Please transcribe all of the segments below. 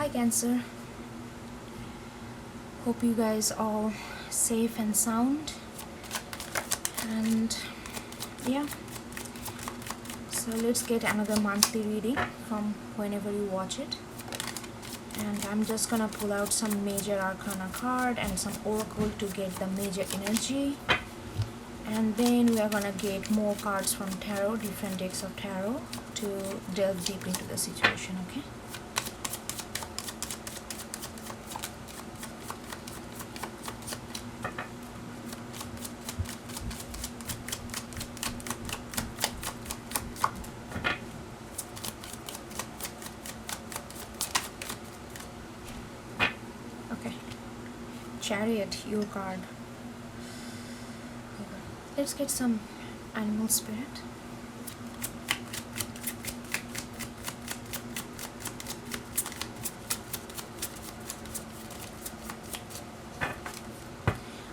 Hi Cancer, hope you guys all safe and sound. And yeah, so let's get another monthly reading from whenever you watch it. And I'm just gonna pull out some major arcana card and some oracle to get the major energy, and then we are gonna get more cards from tarot, different decks of tarot, to delve deep into the situation. Okay, Chariot, your card. Let's get some animal spirit.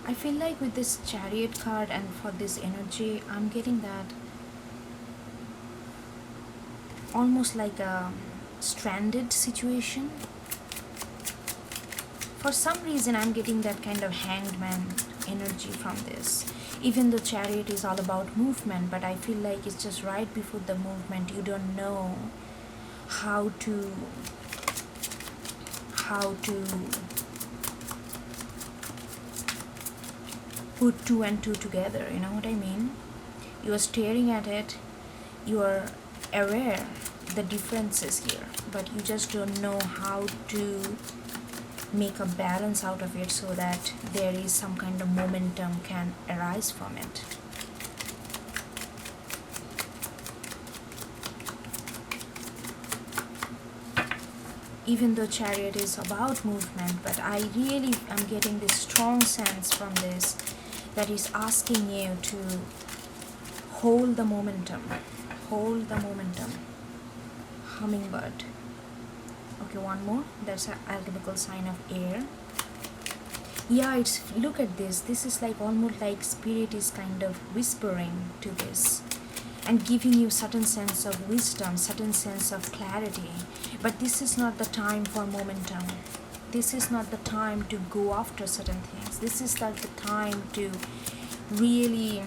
I feel like with this Chariot card and for this energy, I'm getting that almost like a stranded situation. For some reason, I'm getting that kind of hanged man energy from this. Even though Chariot is all about movement, but I feel like it's just right before the movement. You don't know how to put two and two together. You know what I mean? You are staring at it. You are aware the differences here, but you just don't know how to make a balance out of it so that there is some kind of momentum can arise from it. Even though Chariot is about movement, but I really am getting this strong sense from this that is asking you to hold the momentum. Hold the momentum. Hummingbird. Okay, one more. That's an alchemical sign of air. Yeah, it's, look at this. This is like almost like spirit is kind of whispering to this and giving you certain sense of wisdom, certain sense of clarity. But this is not the time for momentum. This is not the time to go after certain things. This is not the time to really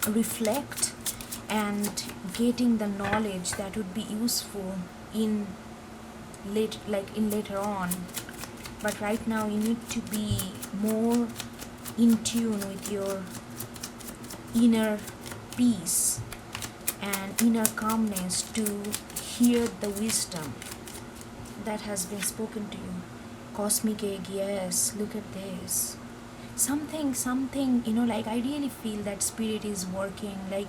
reflect and getting the knowledge that would be useful in later on. But right now you need to be more in tune with your inner peace and inner calmness to hear the wisdom that has been spoken to you. Cosmic egg, yes, look at this. Something, you know, like I really feel that spirit is working, like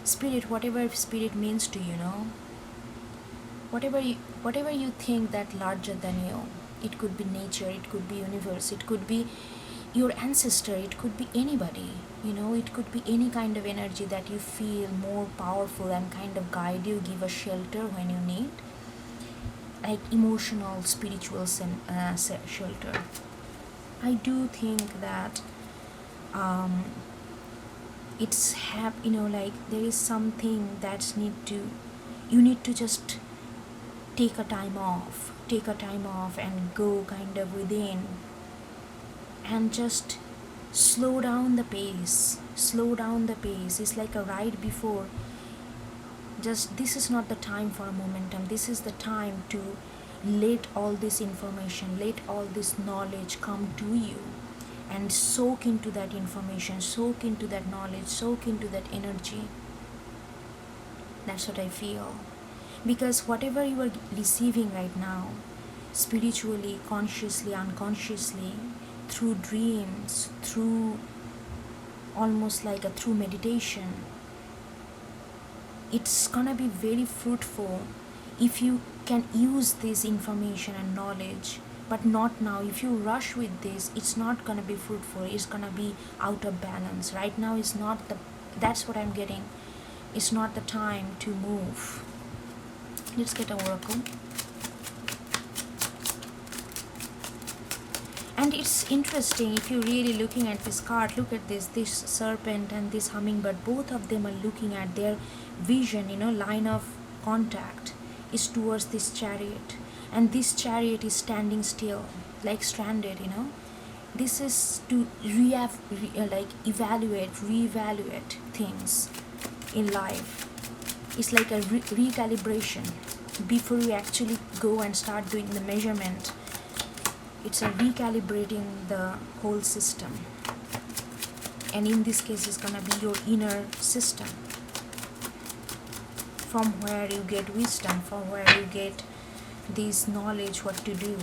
spirit, whatever spirit means to you, know, whatever you think that larger than you, it could be nature, it could be universe, it could be your ancestor, it could be anybody, you know, it could be any kind of energy that you feel more powerful and kind of guide you, give a shelter when you need, like emotional, spiritual shelter. I do think that it's you know, like there is something that you need to just take a time off and go kind of within and just slow down the pace. It's like a ride before. Just, this is not the time for momentum. This is the time to let all this information, let all this knowledge come to you and soak into that information, soak into that knowledge, soak into that energy. That's what I feel. Because whatever you are receiving right now, spiritually, consciously, unconsciously, through dreams, through almost like through meditation, it's gonna be very fruitful if you can use this information and knowledge. But not now. If you rush with this, it's not gonna be fruitful. It's gonna be out of balance. Right now is not that's what I'm getting. It's not the time to move. Let's get an oracle. And it's interesting, if you're really looking at this card, look at this serpent and this hummingbird, both of them are looking at their vision, you know, line of contact is towards this Chariot. and this chariot is standing still, like stranded, This is to reevaluate things in life. It's like a recalibration before we actually go and start doing the measurement. It's a recalibrating the whole system, and in this case it's gonna be your inner system, from where you get wisdom, from where you get this knowledge what to do.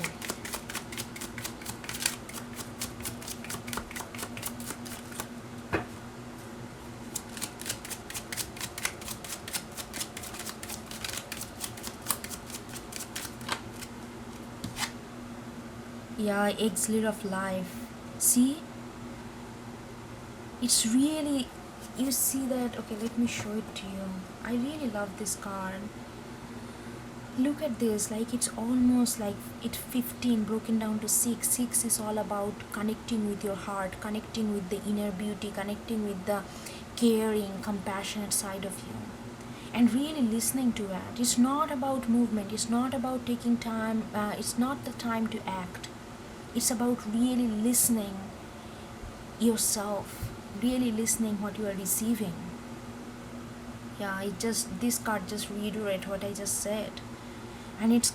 Yeah, exit of life. See, it's really, you see that. Okay, let me show it to you. I really love this card. Look at this, like it's almost like it 15 broken down to 6. 6 is all about connecting with your heart, connecting with the inner beauty, connecting with the caring, compassionate side of you, and really listening to it. It's not about movement, it's not about taking time, it's not the time to act. It's about really listening yourself, really listening what you are receiving. Yeah, this card just reiterate what I just said. And it's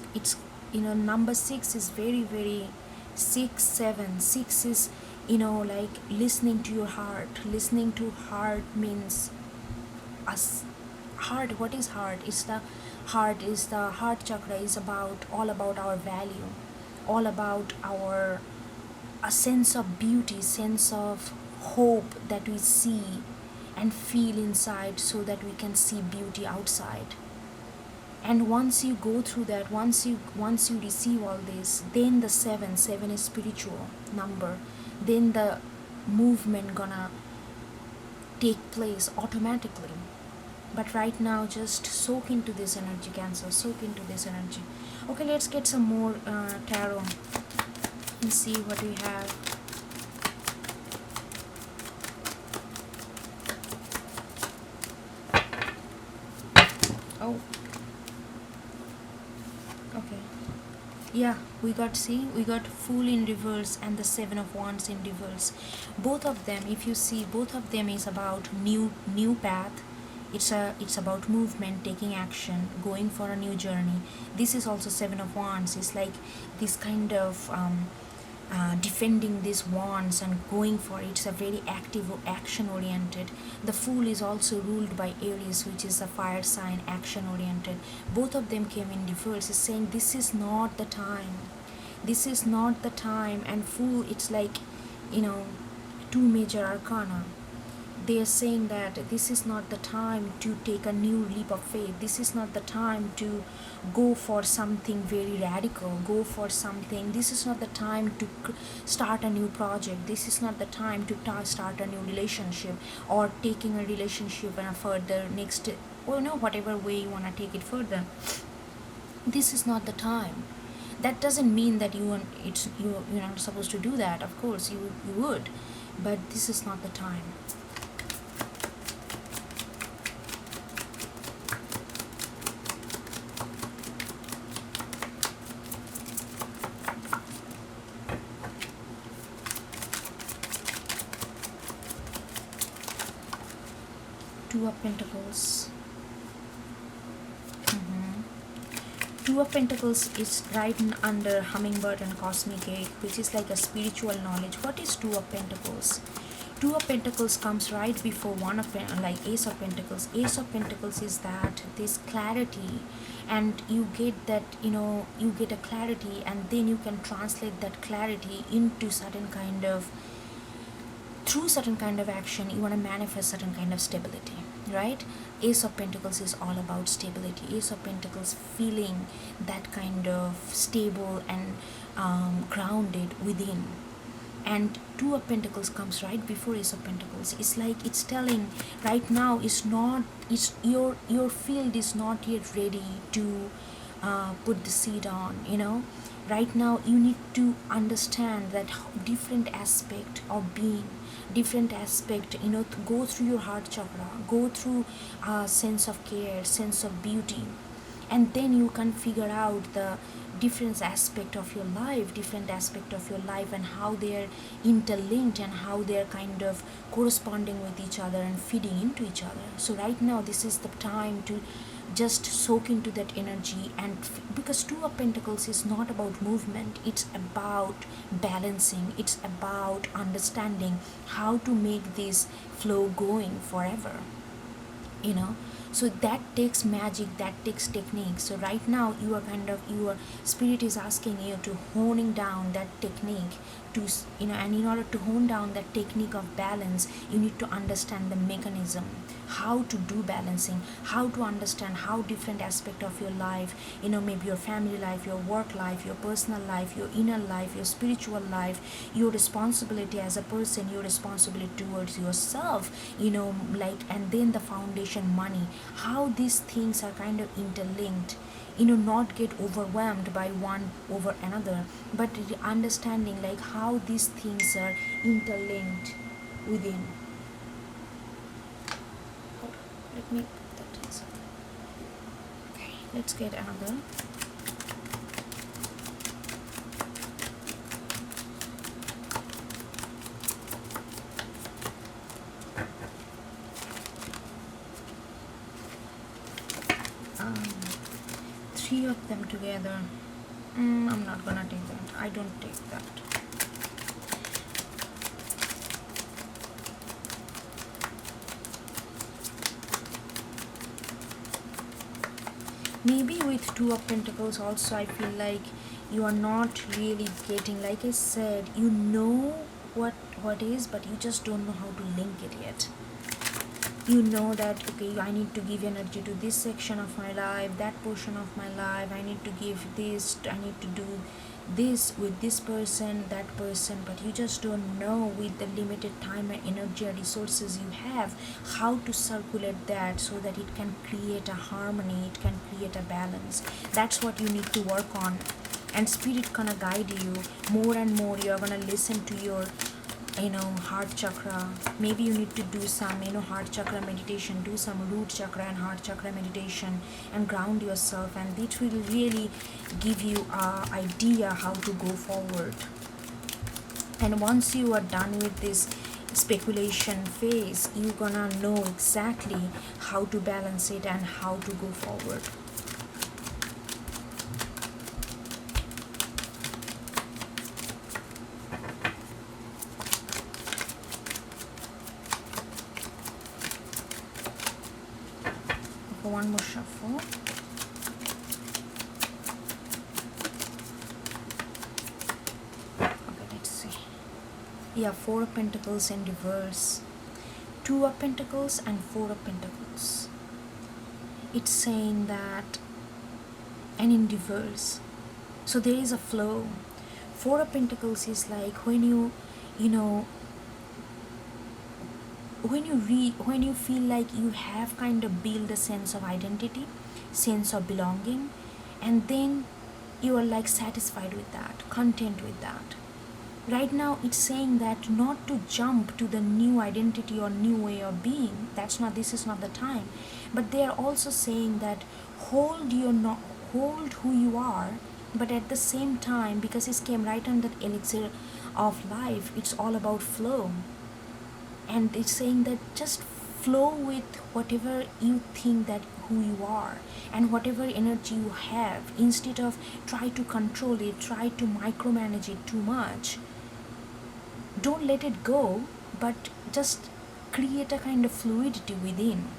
number 6 is very, very 6, 7. 6 is like listening to your heart. Listening to heart means us. Heart, what is heart? The heart chakra is all about our value, all about a sense of beauty, sense of hope that we see and feel inside, so that we can see beauty outside. And once you go through that, once you receive all this, then the 7 is spiritual number, then the movement gonna take place automatically. But right now, just soak into this energy, Cancer. Soak into this energy. Okay, let's get some more tarot and see what we have. Oh. Okay. Yeah, we got Fool in reverse and the 7 of Wands in reverse. Both of them, if you see, both of them is about new path. It's about movement, taking action, going for a new journey. This is also 7 of Wands. It's like this kind of defending these wands and going for it. It's a very active, action oriented. The Fool is also ruled by Aries, which is a fire sign, action oriented. Both of them came in reverse. It's saying this is not the time. This is not the time. And Fool, it's like two major arcana. They are saying that this is not the time to take a new leap of faith. This is not the time to go for something very radical, go for something. This is not the time to start a new project. This is not the time to start a new relationship, or taking a relationship and a further next, whatever way you want to take it further. This is not the time. That doesn't mean that you're not supposed to do that. Of course you would, but this is not the time. Two of Pentacles. Two of Pentacles is right under Hummingbird and Cosmic Egg, which is like a spiritual knowledge. What is Two of Pentacles? Two of Pentacles comes right before like Ace of Pentacles. Ace of Pentacles is that this clarity, and you get that, you get a clarity, and then you can translate that clarity into through certain kind of action. You want to manifest certain kind of stability, right? Ace of Pentacles is all about stability. Ace of Pentacles feeling that kind of stable and grounded within. And Two of Pentacles comes right before Ace of Pentacles. It's like it's telling right now your field is not yet ready to put the seed on. Right now you need to understand that different aspect of being, different aspect, go through your heart chakra, go through a sense of care, sense of beauty, and then you can figure out the different aspect of your life and how they're interlinked and how they're kind of corresponding with each other and feeding into each other. So right now this is the time to just soak into that energy, and because Two of Pentacles is not about movement, it's about balancing, it's about understanding how to make this flow going forever, you know. So that takes magic, that takes technique. So right now you are kind of, your spirit is asking you to honing down that technique to, you know, and in order to hone down that technique of balance, you need to understand the mechanism, how to do balancing, how to understand how different aspect of your life, you know, maybe your family life, your work life, your personal life, your inner life, your spiritual life, your responsibility as a person, your responsibility towards yourself, you know, like, and then the foundation, money, how these things are kind of interlinked, you know, not get overwhelmed by one over another, but understanding like how these things are interlinked within. Let me put that inside. Okay, let's get another. Three of them together. I'm not gonna take that. I don't take that. Maybe with Two of Pentacles also, I feel like you are not really getting, like I said, you know what is, but you just don't know how to link it yet. You know that, okay, I need to give energy to this section of my life, that portion of my life, I need to give this, I need to do this with this person, that person, but you just don't know, with the limited time and energy and resources you have, how to circulate that so that it can create a harmony, it can create a balance. That's what you need to work on, and spirit gonna guide you more and more. You're gonna listen to your, you know, heart chakra. Maybe you need to do some, you know, heart chakra meditation, do some root chakra and heart chakra meditation and ground yourself, and it will really give you a idea how to go forward. And once you are done with this speculation phase, you're gonna know exactly how to balance it and how to go forward. One more shuffle. Okay, let's see. Yeah, Four of Pentacles in reverse, Two of Pentacles and Four of Pentacles. It's saying that, and in reverse. So there is a flow. Four of Pentacles is like when you know, when you feel like you have kind of built a sense of identity, sense of belonging, and then you are like satisfied with that, content with that. Right now it's saying that not to jump to the new identity or new way of being. This is not the time. But they are also saying that hold who you are, but at the same time, because it came right on that elixir of life, it's all about flow. And it's saying that just flow with whatever you think that who you are and whatever energy you have, instead of try to control it, try to micromanage it too much. Don't let it go, but just create a kind of fluidity within.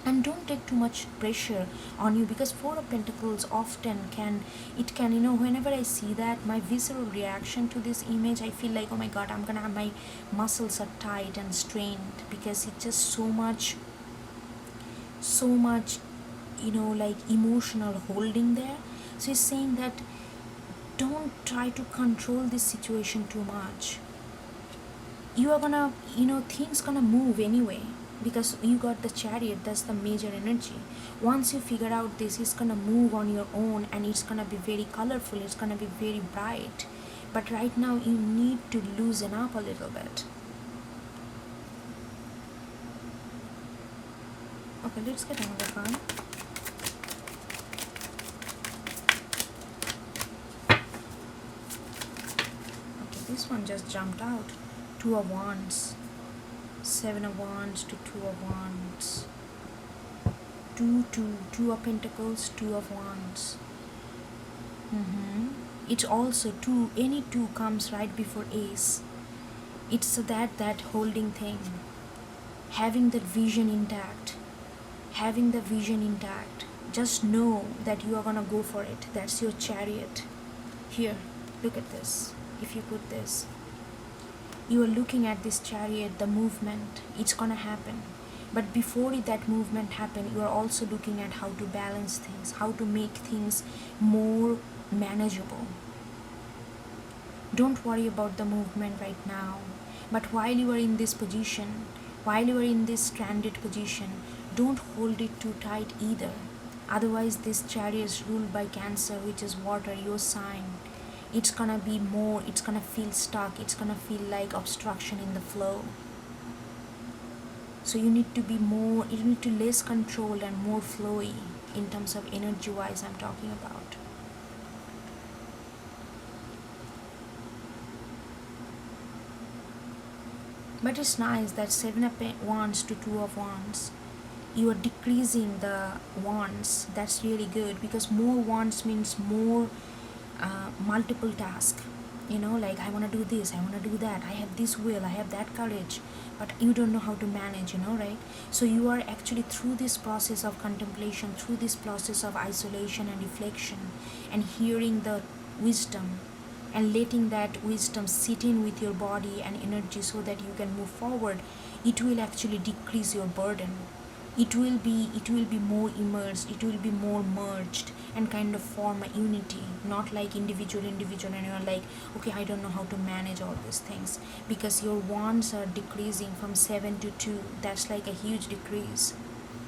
And don't take too much pressure on you, because Four of Pentacles often can, you know, whenever I see that, my visceral reaction to this image, I feel like, oh my god, I'm gonna have, my muscles are tight and strained, because it's just so much, you know, like emotional holding there. So he's saying that don't try to control this situation too much. You are gonna, you know, things gonna move anyway, because you got the Chariot. That's the major energy. Once you figure out this, it's gonna move on your own, and it's gonna be very colorful, it's gonna be very bright. But right now you need to loosen up a little bit. Okay, let's get another card. This one just jumped out. Two of Wands. Seven of Wands to Two of Wands. Two of Pentacles, Two of Wands. It's also two, any two comes right before Ace. It's that holding thing. Having that vision intact. Having the vision intact. Just know that you are gonna go for it. That's your Chariot. Here, look at this. If you put this, you are looking at this Chariot, the movement. It's gonna happen. But before that movement happen, you are also looking at how to balance things, how to make things more manageable. Don't worry about the movement right now. But while you are in this position, while you are in this stranded position, don't hold it too tight either. Otherwise, this Chariot is ruled by Cancer, which is water, your sign. It's gonna be more, it's gonna feel stuck, it's gonna feel like obstruction in the flow. So you need to be more, you need to less controlled and more flowy in terms of energy wise I'm talking about. But it's nice that Seven of Wands to Two of Wands. You are decreasing the wands. That's really good, because more wands means more multiple tasks. Like I want to do this, I want to do that, I have this will, I have that courage, but you don't know how to manage, right? So you are actually through this process of contemplation, through this process of isolation and reflection, and hearing the wisdom and letting that wisdom sit in with your body and energy so that you can move forward. It will actually decrease your burden. It will be more immersed, it will be more merged and kind of form a unity, not like individual and you're like, okay, I don't know how to manage all these things, because your wands are decreasing from 7 to 2. That's like a huge decrease.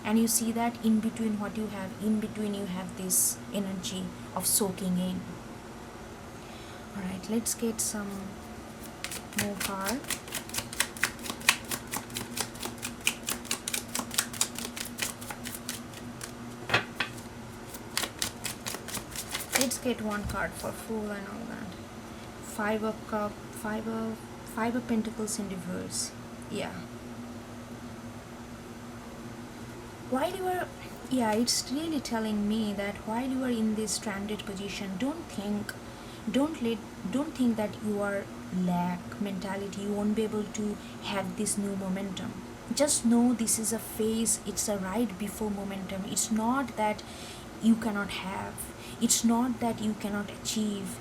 And you see that in between what you have, in between you have this energy of soaking in. Alright, let's get some more card. Let's get one card for Fool and all that. Five of Pentacles in reverse. Yeah. While you are, it's really telling me that while you are in this stranded position, don't think that you are lack mentality. You won't be able to have this new momentum. Just know this is a phase. It's a right before momentum. It's not that you cannot have. It's not that you cannot achieve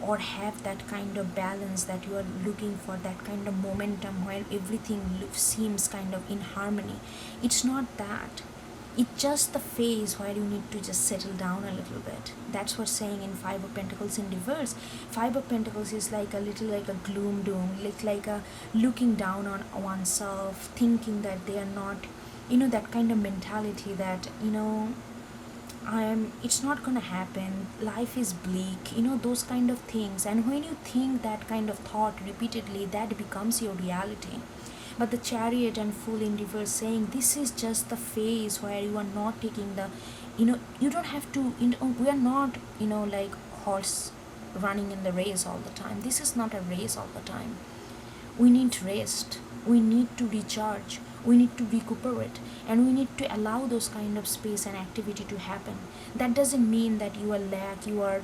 or have that kind of balance that you are looking for, that kind of momentum where everything seems kind of in harmony. It's not that. It's just the phase where you need to just settle down a little bit. That's what's saying in Five of Pentacles in reverse. Five of Pentacles is like a little like a gloom doom, like a looking down on oneself, thinking that they are not, that kind of mentality that, it's not gonna happen, life is bleak, those kind of things. And when you think that kind of thought repeatedly, that becomes your reality. But the Chariot and Fool in reverse saying this is just the phase where you are not taking the, you don't have to, we are not, like horse running in the race all the time. This is not a race all the time. We need rest, we need to recharge, we need to recuperate, and we need to allow those kind of space and activity to happen. That doesn't mean that you are lack, you are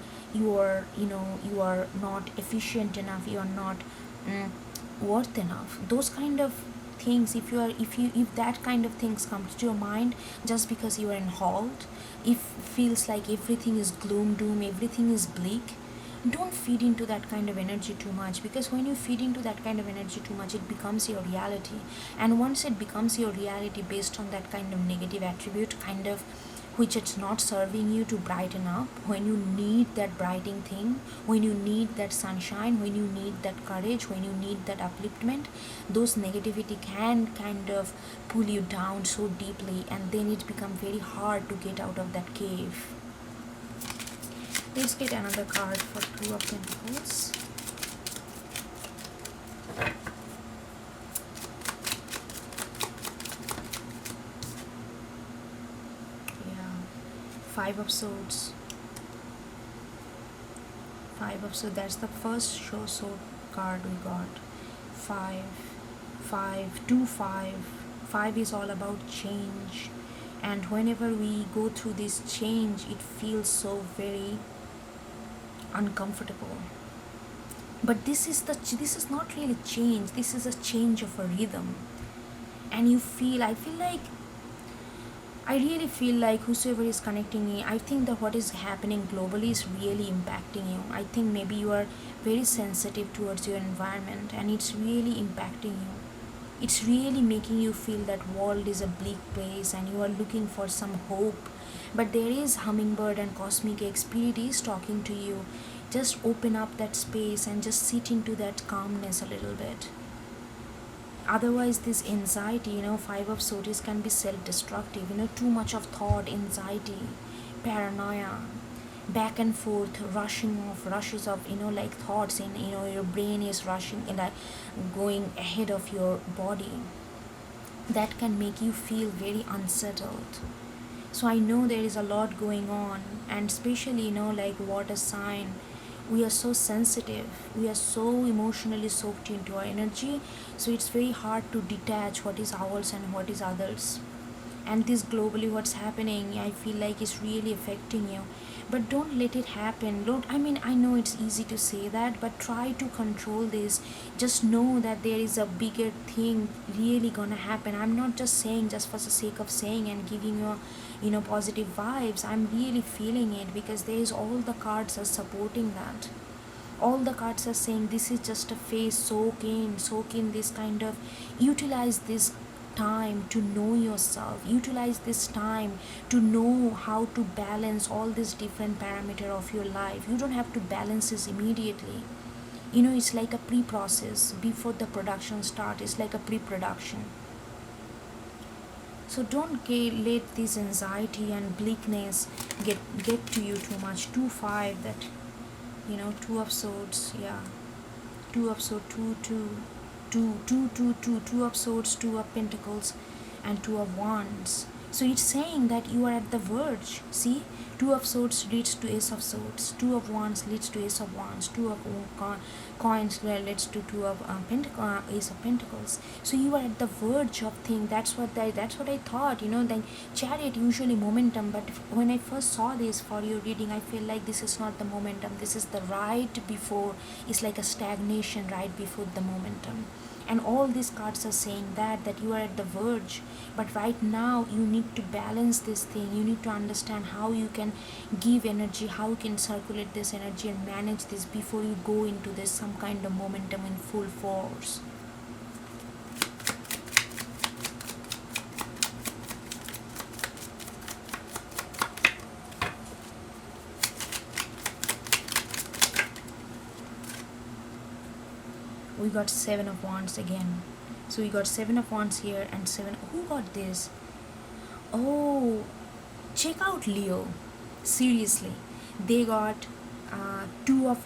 not efficient enough, you are not worth enough. Those kind of things, if that kind of things comes to your mind just because you are in halt, if feels like everything is gloom doom, everything is bleak, don't feed into that kind of energy too much, because when you feed into that kind of energy too much, it becomes your reality. And once it becomes your reality based on that kind of negative attribute, kind of which it's not serving you to brighten up, when you need that brightening thing, when you need that sunshine, when you need that courage, when you need that upliftment, those negativity can kind of pull you down so deeply, and then it becomes very hard to get out of that cave. Let's get another card for Two of Pentacles. Five of Swords. That's the first show sword card we got. 5, 5, 2, 5. 5 is all about change, and whenever we go through this change, it feels so very uncomfortable. But this is not really change. This is a change of a rhythm, and I really feel like whosoever is connecting me, I think that what is happening globally is really impacting you. I think maybe you are very sensitive towards your environment, and it's really impacting you. It's really making you feel that world is a bleak place and you are looking for some hope. But there is hummingbird and cosmic spirit is talking to you. Just open up that space and just sit into that calmness a little bit. Otherwise this anxiety, 5 of swords can be self-destructive. Too much of thought, anxiety, paranoia, back and forth, rushes of like thoughts in your brain is rushing and like going ahead of your body. That can make you feel very unsettled. So I know there is a lot going on, and especially like water sign, we are so sensitive, we are so emotionally soaked into our energy, so it's very hard to detach what is ours and what is others. And this globally what's happening, I feel like is really affecting you. But don't let it happen. I know it's easy to say that, but try to control this. Just know that there is a bigger thing really gonna happen. I'm not just saying just for the sake of saying and giving you positive vibes. I'm really feeling it, because there is all the cards are supporting that. All the cards are saying this is just a phase. Soak in this kind of, utilize this time to know yourself, utilize this time to know how to balance all these different parameter of your life. You don't have to balance this immediately. It's like a pre-process before the production start. It's like a pre-production. So don't let this anxiety and bleakness get to you too much. 2, 5, that 2 of swords, yeah, 2 of swords, 2, 2, 2, 2, 2, 2, 2 of swords, 2 of pentacles, and 2 of wands. So it's saying that you are at the verge. See, 2 of swords leads to ace of swords, 2 of wands leads to ace of wands, 2 of coins leads to ace of pentacles. So you are at the verge of thing. That's what I thought. Then chariot usually momentum, but when I first saw this for your reading, I feel like this is not the momentum. This is the right before. It's like a stagnation right before the momentum. And all these cards are saying that you are at the verge, but right now you need to balance this thing. You need to understand how you can give energy, how you can circulate this energy and manage this before you go into this some kind of momentum in full force. We got 7 of wands again. So we got 7 of wands here and 7. Who got this? Oh, check out Leo. Seriously, they got 2 of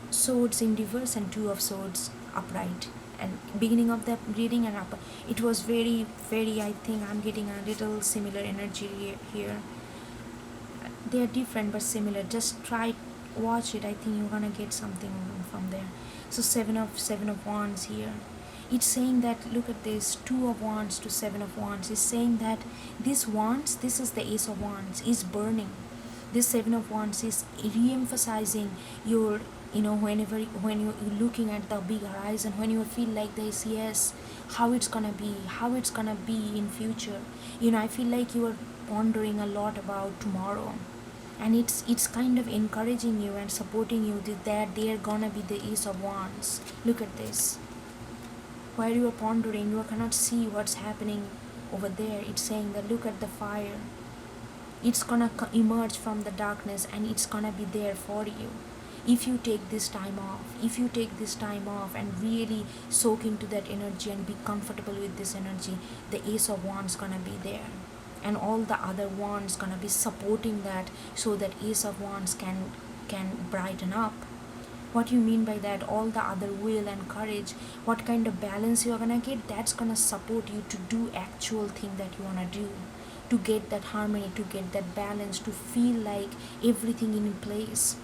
swords in reverse and 2 of swords upright. And beginning of the reading and up, it was very, very. I think I'm getting a little similar energy here. They are different but similar. Just try watch it. I think you're gonna get something from there. So 7 of wands here. It's saying that, look at this, 2 of wands to 7 of wands. It's saying that this wands, this is the ace of wands, is burning. This 7 of wands is re-emphasizing your, when you're looking at the big horizon, when you feel like this, yes, how it's gonna be in future. I feel like you are pondering a lot about tomorrow. And it's kind of encouraging you and supporting you that they are gonna be the ace of wands. Look at this. While you are pondering, you cannot see what's happening over there. It's saying that look at the fire. It's gonna emerge from the darkness and it's gonna be there for you. If you take this time off and really soak into that energy and be comfortable with this energy, the ace of wands gonna be there. And all the other wands gonna be supporting that, so that ace of wands can brighten up. What you mean by that? All the other will and courage, what kind of balance you are gonna get, that's gonna support you to do actual thing that you wanna do, to get that harmony, to get that balance, to feel like everything in place.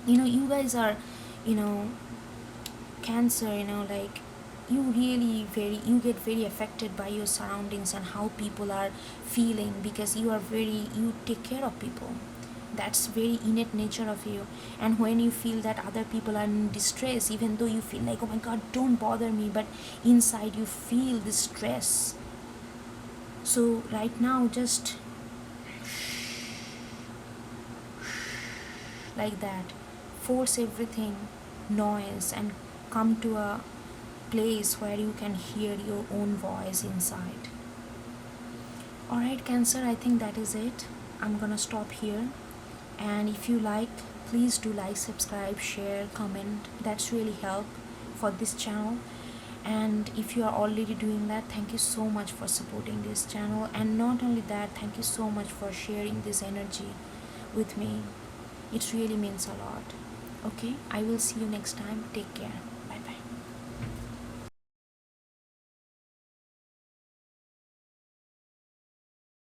You guys are Cancer, like you get very affected by your surroundings and how people are feeling, because you take care of people. That's very innate nature of you. And when you feel that other people are in distress, even though you feel like, oh my god, don't bother me, but inside you feel this stress. So right now, just like that, force everything noise and come to a place where you can hear your own voice inside. Alright, Cancer, I think that is it. I'm gonna stop here. And if you like, please do like, subscribe, share, comment. That's really help for this channel. And if you are already doing that, thank you so much for supporting this channel. And not only that, thank you so much for sharing this energy with me. It really means a lot. Okay, I will see you next time. Take care.